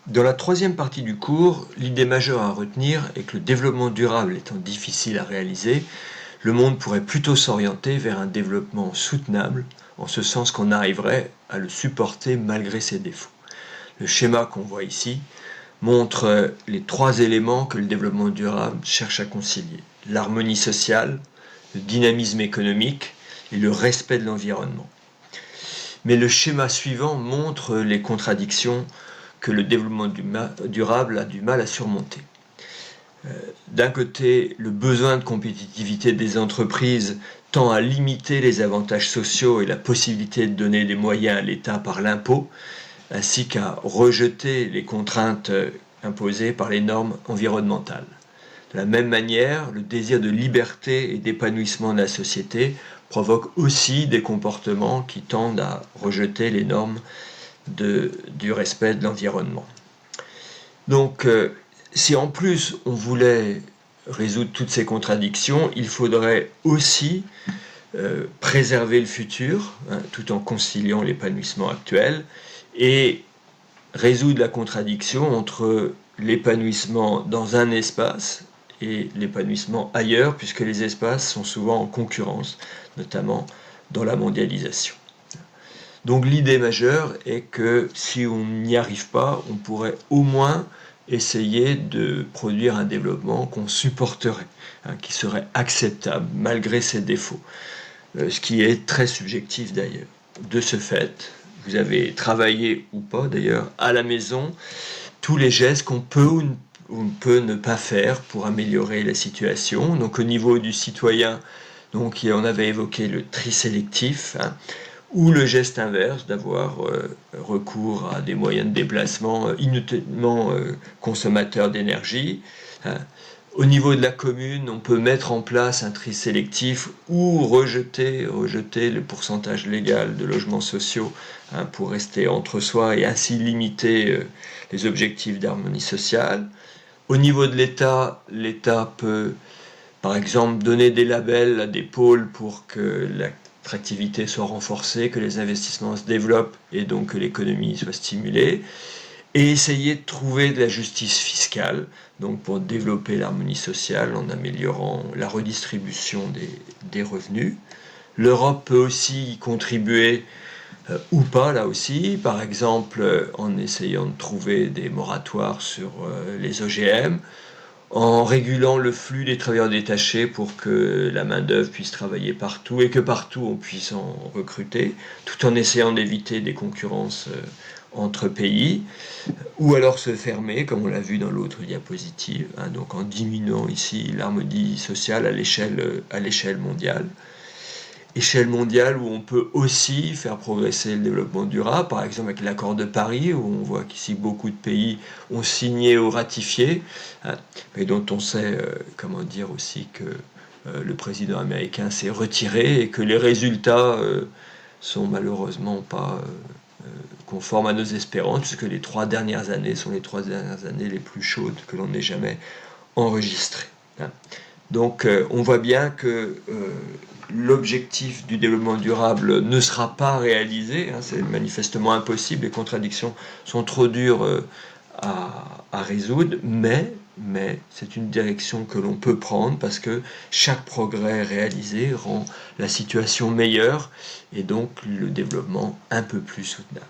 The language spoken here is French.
Dans la troisième partie du cours, l'idée majeure à retenir est que le développement durable étant difficile à réaliser, le monde pourrait plutôt s'orienter vers un développement soutenable, en ce sens qu'on arriverait à le supporter malgré ses défauts. Le schéma qu'on voit ici montre les trois éléments que le développement durable cherche à concilier: l'harmonie sociale, le dynamisme économique et le respect de l'environnement. Mais le schéma suivant montre les contradictions que le développement durable a du mal à surmonter. D'un côté, le besoin de compétitivité des entreprises tend à limiter les avantages sociaux et la possibilité de donner des moyens à l'État par l'impôt, ainsi qu'à rejeter les contraintes imposées par les normes environnementales. De la même manière, le désir de liberté et d'épanouissement de la société provoque aussi des comportements qui tendent à rejeter les normes du respect de l'environnement. Donc, si en plus on voulait résoudre toutes ces contradictions, il faudrait aussi préserver le futur, tout en conciliant l'épanouissement actuel, et résoudre la contradiction entre l'épanouissement dans un espace et l'épanouissement ailleurs, puisque les espaces sont souvent en concurrence, notamment dans la mondialisation. Donc l'idée majeure est que si on n'y arrive pas, on pourrait au moins essayer de produire un développement qu'on supporterait, qui serait acceptable malgré ses défauts, ce qui est très subjectif d'ailleurs. De ce fait, vous avez travaillé ou pas d'ailleurs à la maison tous les gestes qu'on peut ou on peut ne pas faire pour améliorer la situation. Donc au niveau du citoyen, donc on avait évoqué le tri sélectif, ou le geste inverse d'avoir recours à des moyens de déplacement inutilement consommateurs d'énergie. Au niveau de la commune, on peut mettre en place un tri sélectif ou rejeter le pourcentage légal de logements sociaux pour rester entre soi et ainsi limiter les objectifs d'harmonie sociale. Au niveau de l'État, l'État peut par exemple donner des labels à des pôles pour que l'attractivité soit renforcée, que les investissements se développent et donc que l'économie soit stimulée, et essayer de trouver de la justice fiscale, donc pour développer l'harmonie sociale en améliorant la redistribution des revenus. L'Europe peut aussi y contribuer ou pas, là aussi, par exemple en essayant de trouver des moratoires sur les OGM, en régulant le flux des travailleurs détachés pour que la main-d'œuvre puisse travailler partout et que partout on puisse en recruter, tout en essayant d'éviter des concurrences entre pays, ou alors se fermer, comme on l'a vu dans l'autre diapositive, donc en diminuant ici l'harmonie sociale à l'échelle mondiale. Échelle mondiale où on peut aussi faire progresser le développement durable, par exemple avec l'accord de Paris, où on voit qu'ici beaucoup de pays ont signé ou ratifié, mais dont on sait, comment dire aussi, que le président américain s'est retiré et que les résultats sont malheureusement pas conformes à nos espérances, puisque les 3 dernières années sont les 3 dernières années les plus chaudes que l'on ait jamais enregistrées. Donc on voit bien que l'objectif du développement durable ne sera pas réalisé, c'est manifestement impossible, les contradictions sont trop dures à résoudre, mais c'est une direction que l'on peut prendre parce que chaque progrès réalisé rend la situation meilleure et donc le développement un peu plus soutenable.